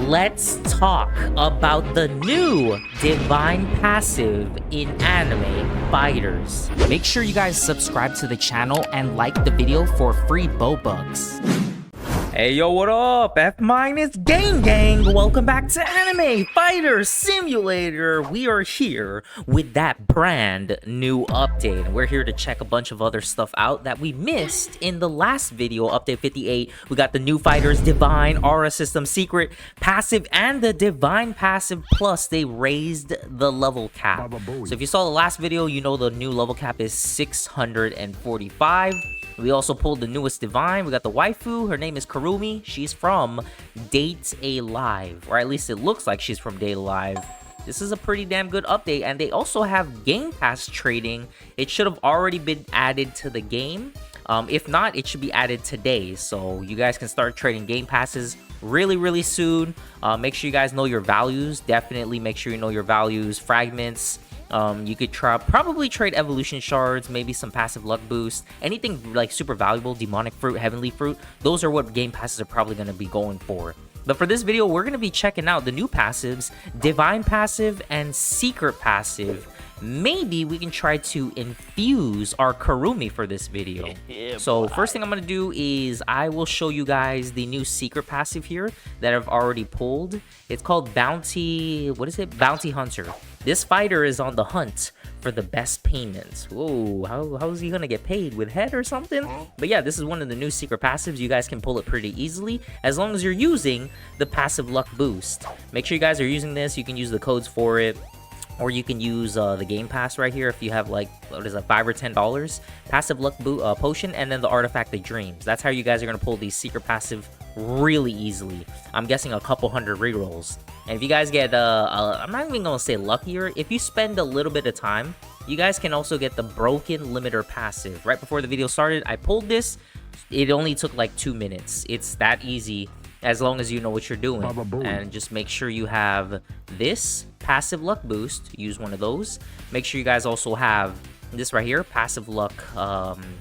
let's talk about the new divine passive in Anime Fighters. Make sure you guys subscribe to the channel and like the video for free Bobucks. Hey yo, what up? F-Minus Gang Gang! Welcome back to Anime Fighter Simulator! We are here with that brand new update, and we're here to check a bunch of other stuff out that we missed in the last video, Update 58. We got the new Fighters Divine, Aura System Secret, Passive, and the Divine Passive Plus. They raised the level cap. So if you saw the last video, you know the new level cap is 645. We also pulled the newest Divine. We got the waifu. Her name is Kurumi. She's from Date A Live, or at least it looks like she's from Date A Live. This is a pretty damn good update, and they also have Game Pass trading. It should have already been added to the game. If not, it should be added today, so you guys can start trading Game Passes really soon. Make sure you guys know your values. Definitely make sure you know your values. Fragments. You could probably trade evolution shards, maybe some passive luck boost, anything like super valuable, demonic fruit, heavenly fruit. Those are what game passes are probably going to be going for. But for this video, we're going to be checking out the new passives, divine passive and secret passive. Maybe we can try to infuse our Kurumi for this video. So first thing I'm going to do is I will show you guys the new secret passive here that I've already pulled. It's called Bounty, what is it? Bounty Hunter. This fighter is on the hunt for the best payments. Whoa, how is he going to get paid? With head or something? But yeah, this is one of the new secret passives. You guys can pull it pretty easily as long as you're using the passive luck boost. Make sure you guys are using this. You can use the codes for it. Or you can use the Game Pass right here if you have like, what is it, $5 or $10. Passive luck potion, and then the Artifact of Dreams. That's how you guys are going to pull these secret passive really easily. I'm guessing a couple hundred rerolls. And if you guys get, I'm not even going to say luckier. If you spend a little bit of time, you guys can also get the Broken Limiter passive. Right before the video started, I pulled this. It only took like 2 minutes. It's that easy. As long as you know what you're doing, and just make sure you have this passive luck boost. Use one of those. Make sure you guys also have this right here, passive luck,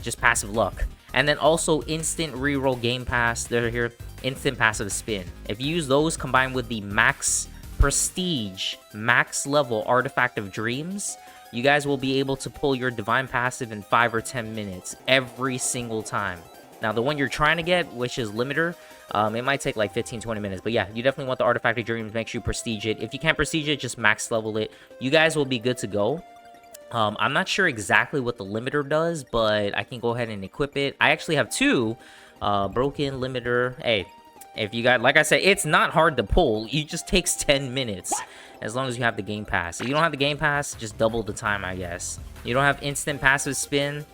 just passive luck, and then also instant reroll game pass. They're here, instant passive spin. If you use those combined with the max prestige, max level artifact of dreams, you guys will be able to pull your divine passive in 5 or 10 minutes every single time. Now the one you're trying to get, which is limiter, it might take like 15-20 minutes, but yeah, you definitely want the Artifact of Dreams. Make sure you prestige it. If you can't prestige it, just max level it. You guys will be good to go. I'm not sure exactly what the limiter does, but I can go ahead and equip it. I actually have two broken limiter. Hey, if you got, like I said, it's not hard to pull. It just takes 10 minutes as long as you have the Game Pass. If you don't have the Game Pass, just double the time, I guess. You don't have instant passive spin.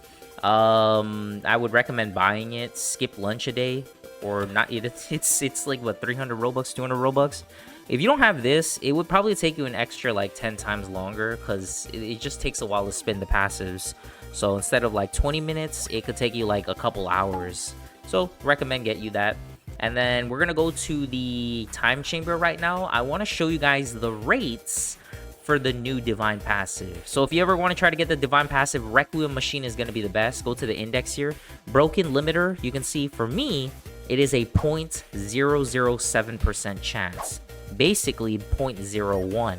I would recommend buying it. Skip lunch a day. Or not, it's like what, 300 Robux, 200 Robux. If you don't have this, it would probably take you an extra like 10 times longer, because it just takes a while to spin the passives. So instead of like 20 minutes, it could take you like a couple hours. So recommend get you that. And then we're gonna go to the time chamber right now. I want to show you guys the rates for the new divine passive. So if you ever want to try to get the divine passive, Requiem Machine is going to be the best. Go to the index here. Broken limiter, you can see for me, it is a 0.007% chance. Basically 0.01.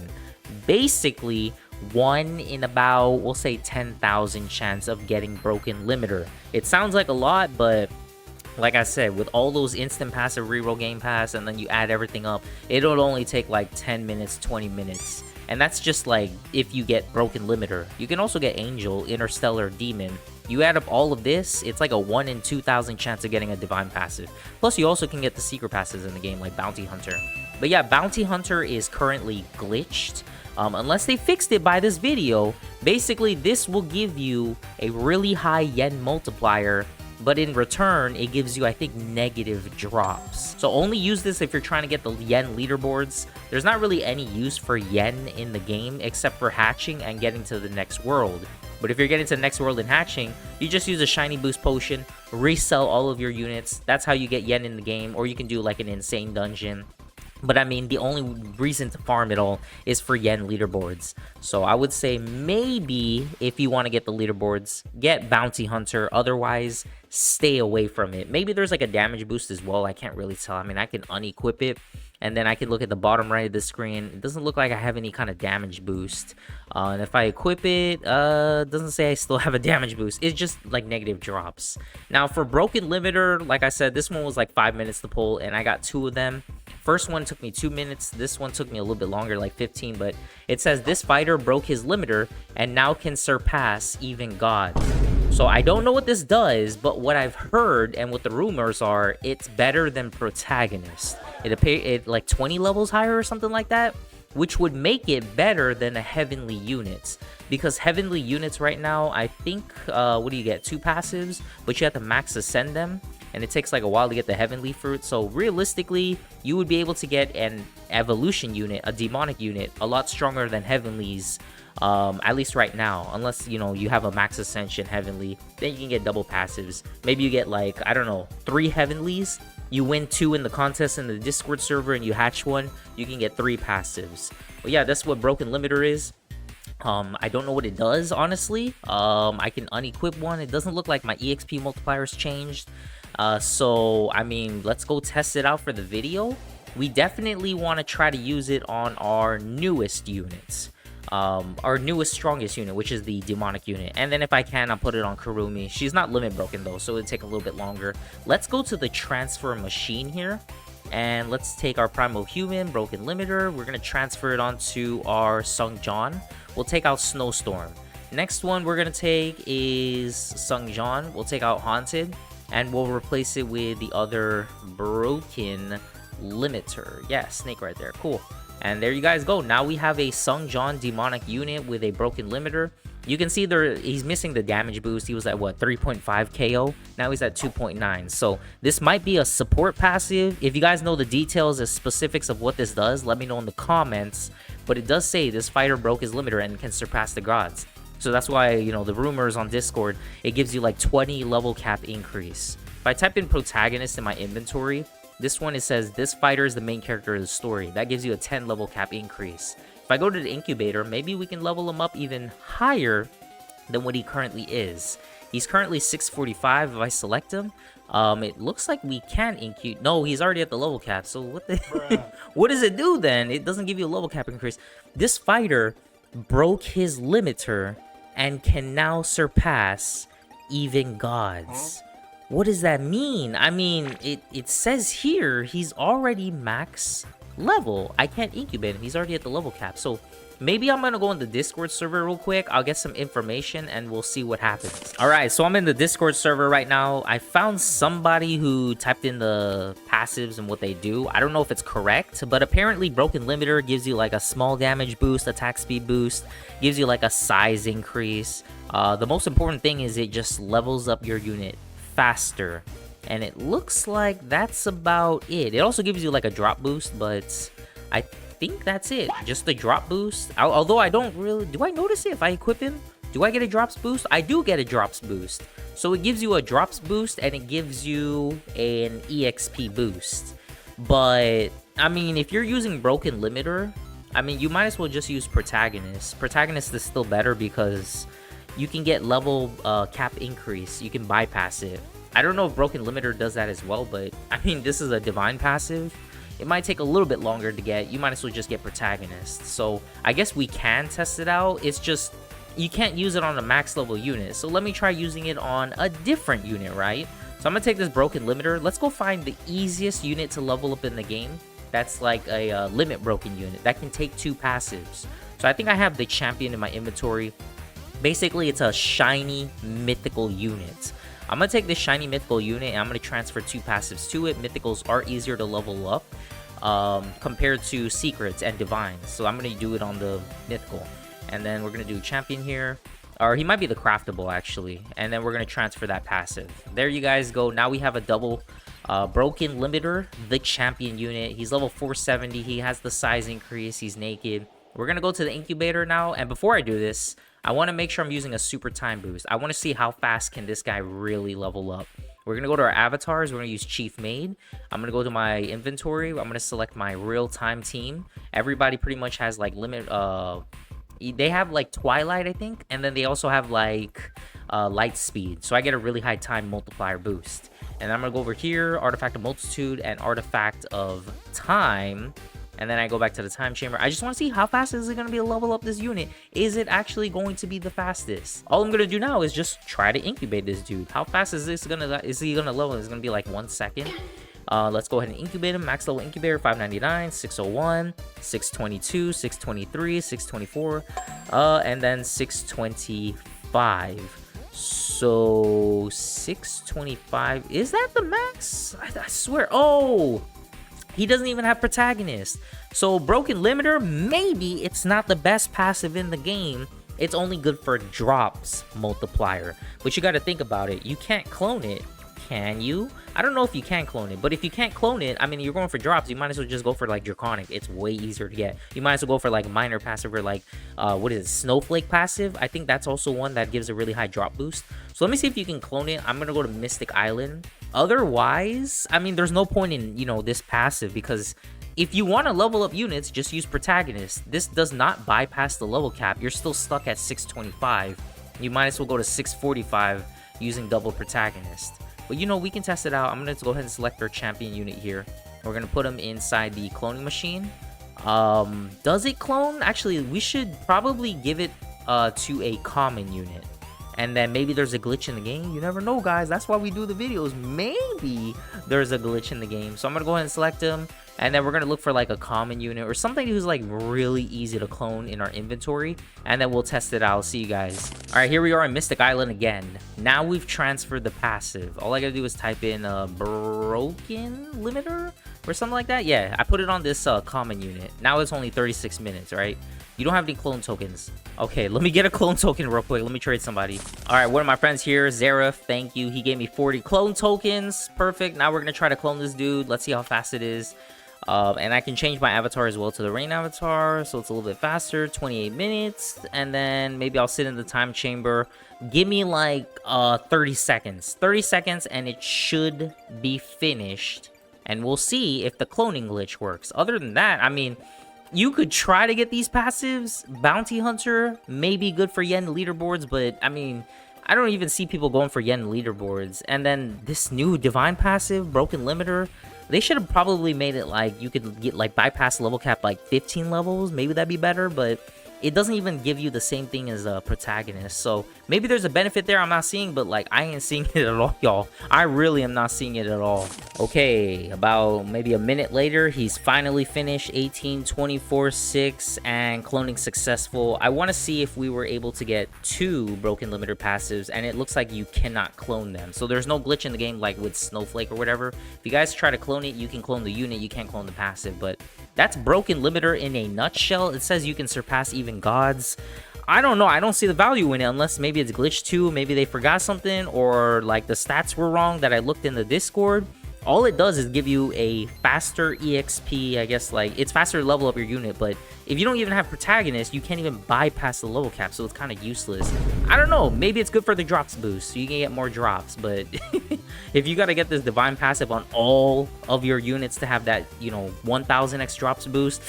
Basically 1 in about, we'll say 10,000 chance of getting broken limiter. It sounds like a lot, but like I said, with all those instant passive reroll game pass, and then you add everything up, it'll only take like 10 minutes, 20 minutes. And that's just like if you get broken limiter. You can also get Angel, Interstellar, Demon. You add up all of this, it's like a 1 in 2,000 chance of getting a divine passive. Plus, you also can get the secret passes in the game, like Bounty Hunter. But yeah, Bounty Hunter is currently glitched. Unless they fixed it by this video, basically this will give you a really high yen multiplier, but in return, it gives you, I think, negative drops. So only use this if you're trying to get the yen leaderboards. There's not really any use for yen in the game, except for hatching and getting to the next world. But if you're getting to the next world and hatching, you just use a shiny boost potion, resell all of your units. That's how you get yen in the game, or you can do like an insane dungeon. But I mean, the only reason to farm it all is for yen leaderboards. So I would say maybe if you want to get the leaderboards, get Bounty Hunter. Otherwise, stay away from it. Maybe there's like a damage boost as well. I can't really tell. I mean, I can unequip it. And then I can look at the bottom right of the screen. It doesn't look like I have any kind of damage boost. And if I equip it, doesn't say I still have a damage boost. It's just like negative drops. Now for Broken Limiter, like I said, this one was like 5 minutes to pull, and I got 2 of them. First one took me 2 minutes. This one took me a little bit longer, like 15. But it says this fighter broke his limiter and now can surpass even gods. So I don't know what this does, but what I've heard and what the rumors are, it's better than Protagonist. It like 20 levels higher or something like that, which would make it better than the Heavenly units. Because Heavenly units right now, I think, what do you get? 2 passives, but you have to max ascend them, and it takes like a while to get the Heavenly fruit. So realistically, you would be able to get an evolution unit, a demonic unit, a lot stronger than Heavenly's. At least right now, unless you have a max ascension Heavenly, then you can get double passives. Maybe you get like, I don't know, 3 Heavenlies, you win 2 in the contest in the Discord server and you hatch 1, you can get 3 passives. But yeah, that's what Broken Limiter is. I don't know what it does, honestly. I can unequip one. It doesn't look like my EXP multiplier's changed. So I mean, let's go test it out for the video. We definitely want to try to use it on our newest units. Our newest strongest unit, which is the demonic unit. And then if I can, I'll put it on Kurumi. She's not limit broken though, so it'll take a little bit longer. Let's go to the transfer machine here, and let's take our primal human broken limiter. We're gonna transfer it onto our Sung John. We'll take out Snowstorm. Next one we're gonna take is Sung John. We'll take out Haunted, and we'll replace it with the other broken limiter. Yeah, snake right there. Cool. And there you guys go. Now we have a Sung John demonic unit with a broken limiter. You can see there he's missing the damage boost. He was at what, 3.5 KO? Now he's at 2.9. So this might be a support passive. If you guys know the details and specifics of what this does, let me know in the comments. But it does say this fighter broke his limiter and can surpass the gods. So that's why, the rumors on Discord, it gives you like 20 level cap increase. If I type in Protagonist in my inventory, this one, it says this fighter is the main character of the story. That gives you a 10 level cap increase. If I go to the incubator, maybe we can level him up even higher than what he currently is. He's currently 645 if I select him. It looks like we can incubate. No, he's already at the level cap. So what the what does it do then? It doesn't give you a level cap increase. This fighter broke his limiter and can now surpass even gods. What does that mean? I mean, it says here he's already max level. I can't incubate him. He's already at the level cap. So maybe I'm going to go in the Discord server real quick. I'll get some information and we'll see what happens. All right, so I'm in the Discord server right now. I found somebody who typed in the passives and what they do. I don't know if it's correct, but apparently Broken Limiter gives you like a small damage boost, attack speed boost, gives you like a size increase. The most important thing is it just levels up your unit faster, and it looks like that's about it. It also gives you like a drop boost, but I think that's it, just the drop boost. Although I don't really, do I notice it if I equip him? Do I get a drops boost? I do get a drops boost. So it gives you a drops boost and it gives you an EXP boost. But I mean, if you're using Broken Limiter, I mean, you might as well just use Protagonist. Protagonist is still better because you can get level cap increase. You can bypass it. I don't know if Broken Limiter does that as well, but I mean, this is a divine passive. It might take a little bit longer to get. You might as well just get Protagonist. So I guess we can test it out. It's just you can't use it on a max level unit. So let me try using it on a different unit, right? So I'm gonna take this Broken Limiter. Let's go find the easiest unit to level up in the game. That's like a limit broken unit that can take 2 passives. So I think I have the champion in my inventory. Basically, it's a shiny mythical unit. I'm going to take this shiny mythical unit and I'm going to transfer 2 passives to it. Mythicals are easier to level up compared to secrets and divines. So I'm going to do it on the mythical. And then we're going to do champion here. Or he might be the craftable, actually. And then we're going to transfer that passive. There you guys go. Now we have a double Broken Limiter, the champion unit. He's level 470. He has the size increase. He's naked. We're going to go to the incubator now. And before I do this, I want to make sure I'm using a super time boost. I want to see how fast can this guy really level up. We're going to go to our avatars. We're going to use Chief Maid. I'm going to go to my inventory. I'm going to select my real-time team. Everybody pretty much has like limit. They have like Twilight, I think. And then they also have like light speed. So I get a really high time multiplier boost. And I'm gonna go over here, Artifact of Multitude and Artifact of Time. And then I go back to the time chamber. I just want to see how fast is it going to be to level up this unit. Is it actually going to be the fastest? All I'm going to do now is just try to incubate this dude. How fast is this is he going to level? It's going to be like 1 second. Let's go ahead and incubate him. Max level incubator 599, 601, 622, 623, 624, and then 625. So 625, is that the max? I swear. Oh, he doesn't even have protagonist. So Broken Limiter, maybe it's not the best passive in the game. It's only good for drops multiplier. But you got to think about it. You can't clone it. Can you? I don't know if you can clone it, but if you can't clone it, I mean, you're going for drops, you might as well just go for like Draconic. It's way easier to get. You might as well go for like minor passive or like what is it, Snowflake passive. I think that's also one that gives a really high drop boost. So let me see if you can clone it. I'm gonna go to Mystic Island. Otherwise, I mean, there's no point in, you know, this passive, because if you want to level up units, just use protagonist. This does not bypass the level cap. You're still stuck at 625. You might as well go to 645 using double protagonist. But you know, we can test it out. I'm going to go ahead and select our champion unit here. We're going to put him inside the cloning machine. Does it clone? Actually, we should probably give it to a common unit. And then maybe there's a glitch in the game. You never know, guys. That's why we do the videos. Maybe there's a glitch in the game. So I'm going to go ahead and select him. And then we're going to look for like a common unit or something who's like really easy to clone in our inventory. And then we'll test it out. I'll see you guys. All right, here we are in Mystic Island again. Now we've transferred the passive. All I got to do is type in Broken Limiter or something like that. Yeah, I put it on this common unit. Now it's only 36 minutes, right? You don't have any clone tokens. Okay, let me get a clone token real quick. Let me trade somebody. All right, one of my friends here, Zareth, thank you. He gave me 40 clone tokens. Perfect. Now we're going to try to clone this dude. Let's see how fast it is. And I can change my avatar as well to the rain avatar, so it's a little bit faster. 28 minutes. And then maybe I'll sit in the time chamber. Give me like 30 seconds. 30 seconds and it should be finished. And we'll see if the cloning glitch works. Other than that, I mean, you could try to get these passives. Bounty Hunter may be good for Yen leaderboards, but I mean, I don't even see people going for Yen leaderboards. And then this new Divine passive, Broken Limiter, they should have probably made it like you could get like bypass level cap like 15 levels. Maybe that'd be better, but it doesn't even give you the same thing as a protagonist. So maybe there's a benefit there I'm not seeing, but like I ain't seeing it at all, y'all. I really am not seeing it at all. Okay, about maybe a minute later, he's finally finished. 18, 24, 6, and cloning successful. I want to see if we were able to get 2 Broken Limiter passives, and it looks like you cannot clone them. So there's no glitch in the game like with Snowflake or whatever. If you guys try to clone it, you can clone the unit, you can't clone the passive, but that's Broken Limiter in a nutshell. It says you can surpass even gods. I don't know. I don't see the value in it unless maybe it's glitched too. Maybe they forgot something, or like the stats were wrong that I looked in the Discord. All it does is give you a faster EXP, I guess. Like, it's faster to level up your unit, but if you don't even have protagonist, you can't even bypass the level cap, so it's kind of useless. I don't know, maybe it's good for the drops boost, so you can get more drops, but if you gotta get this Divine passive on all of your units to have that, you know, 1000x drops boost,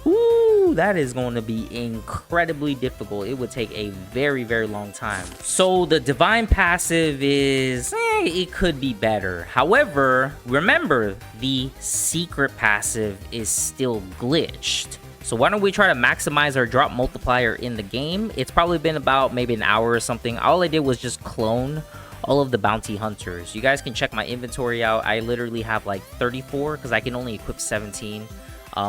ooh, that is going to be incredibly difficult. It would take a very, very long time. So the Divine passive is, it could be better. However, remember, the secret passive is still glitched. So why don't we try to maximize our drop multiplier in the game? It's probably been about maybe an hour or something. All I did was just clone all of the bounty hunters. You guys can check my inventory out. I literally have like 34 because I can only equip 17.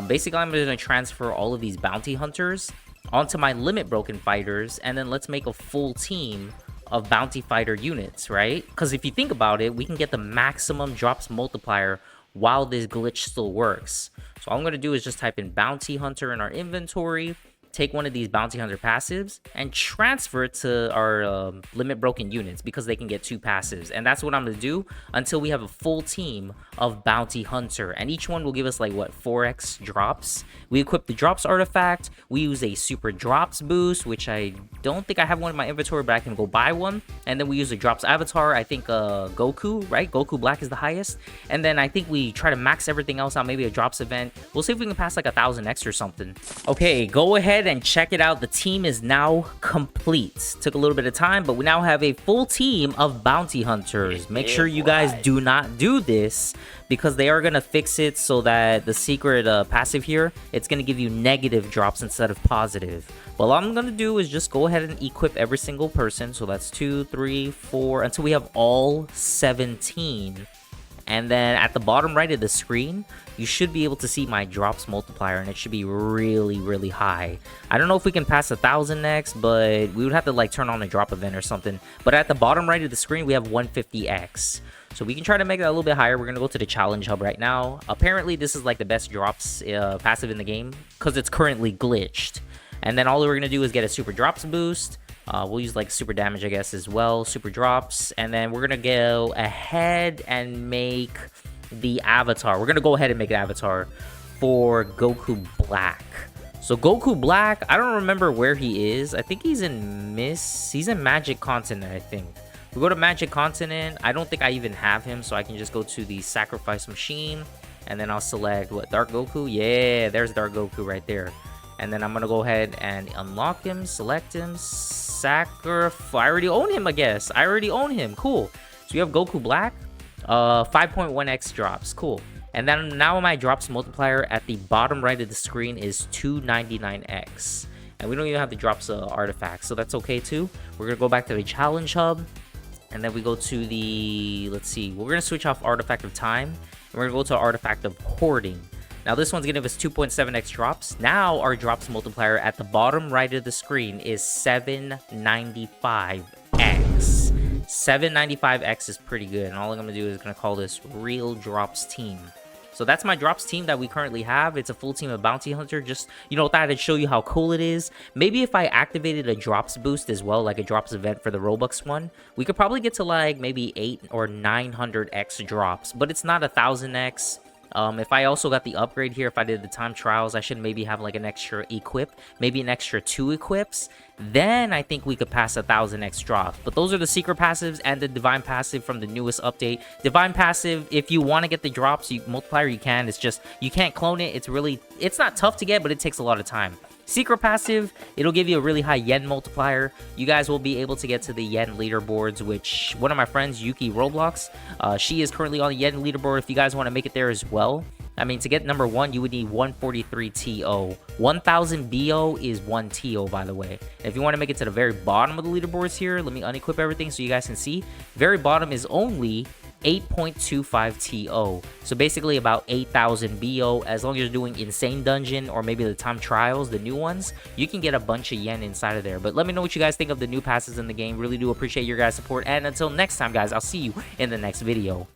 Basically, I'm going to transfer all of these bounty hunters onto my limit broken fighters, and then let's make a full team of bounty fighter units, right? Because if you think about it, we can get the maximum drops multiplier while this glitch still works. So all I'm going to do is just type in bounty hunter in our inventory, take one of these bounty hunter passives, and transfer it to our limit broken units because they can get 2 passives. And that's what I'm going to do until we have a full team of bounty hunter, and each one will give us like what, 4x drops. We equip the drops artifact, we use a super drops boost, which I don't think I have one in my inventory, but I can go buy one. And then we use the drops avatar. I think Goku, right? Goku Black is the highest. And then I think we try to max everything else out, maybe a drops event. We'll see if we can pass like 1000x or something. Okay, go ahead ahead and check it out. The team is now complete. Took a little bit of time, but we now have a full team of bounty hunters. Make sure you guys do not do this because they are going to fix it so that the secret passive here, it's going to give you negative drops instead of positive. What I'm going to do is just go ahead and equip every single person. So that's 2, 3, 4, until we have all 17. And then at the bottom right of the screen, you should be able to see my drops multiplier, and it should be really, really high. I don't know if we can pass 1,000 next, but we would have to like turn on a drop event or something. But at the bottom right of the screen, we have 150x. So we can try to make that a little bit higher. We're going to go to the challenge hub right now. Apparently, this is like the best drops passive in the game because it's currently glitched. And then all we're going to do is get a super drops boost. We'll use like super damage, I guess, as well. Super drops. And then we're going to go ahead and make the avatar. We're going to go ahead and make an avatar for Goku Black. So Goku Black, I don't remember where he is. I think he's in Magic Continent, I think. We go to Magic Continent. I don't think I even have him, so I can just go to the Sacrifice Machine. And then I'll select, what, Dark Goku? Yeah, there's Dark Goku right there. And then I'm going to go ahead and unlock him, select him, sacrifice. I already own him, I guess. I already own him. Cool. So you have Goku Black, 5.1x drops. Cool. And then now my drops multiplier at the bottom right of the screen is 299x. And we don't even have the drops artifacts, so that's okay too. We're going to go back to the challenge hub. And then we go to the, let's see, we're going to switch off Artifact of Time. And we're going to go to Artifact of Hoarding. Now this one's going to give us 2.7x drops. Now our drops multiplier at the bottom right of the screen is 795x. 795x is pretty good. And all I'm going to do is going to call this Real Drops Team. So that's my drops team that we currently have. It's a full team of bounty hunter. Just, you know, thought I'd show you how cool it is. Maybe if I activated a drops boost as well, like a drops event for the Robux one, we could probably get to like maybe 800 or 900x drops, but it's not 1000x. If I also got the upgrade here, if I did the time trials, I should maybe have like an extra equip, maybe an extra 2 equips. Then I think we could pass 1000x drop. But those are the secret passives and the divine passive from the newest update. Divine passive, if you want to get the drops, multiplier, you can. It's just, you can't clone it. It's not tough to get, but it takes a lot of time. Secret passive, it'll give you a really high yen multiplier. You guys will be able to get to the yen leaderboards, which one of my friends, Yuki Roblox, she is currently on the yen leaderboard. If you guys want to make it there as well, I mean, to get number 1, you would need 143 TO. 1000 BO is 1 TO, by the way. If you want to make it to the very bottom of the leaderboards here, let me unequip everything so you guys can see. Very bottom is only 8.25 TO. So basically about 8,000 BO. As long as you're doing Insane Dungeon or maybe the time trials, the new ones, you can get a bunch of yen inside of there. But let me know what you guys think of the new passes in the game. Really do appreciate your guys' support. And until next time, guys, I'll see you in the next video.